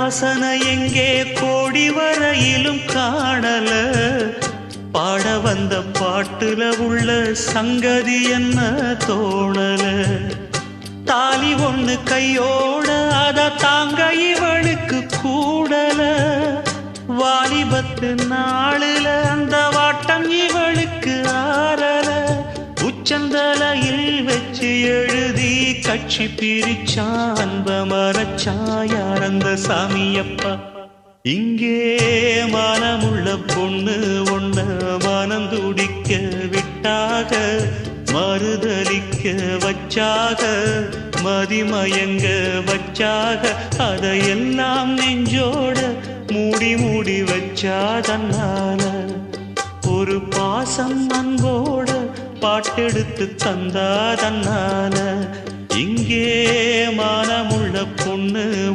வாசனை எங்கே கோடி வரையிலும் காணல பாட வந்த பாட்டுல உள்ள சங்கதி என்ன தோணல தாலி ஒண்ணு கையோட அத தாங்க இவளுக்கு கூடல வாலிபத்து நாளுல அந்த வாட்டம் இவளுக்கு ஆறல உச்சந்தலையில் வச்சு எழுதி கட்சி பிரிச்சா அன்ப மரச்சா யார் அந்த சாமியப்பா இங்கே மனமுள்ள பொண்ணு ஒண்ண மனம் துடிக்க விட்டாக மறுதலிக்க வச்சாக மதிமயங்க வச்சாக அதையெல்லாம் நெஞ்சோட மூடி மூடி வச்சா தன்னால ஒரு பாசம் அன்போட பாட்டெடுத்து தந்தா தன்னால இங்கே மனமுள்ள பொண்ணு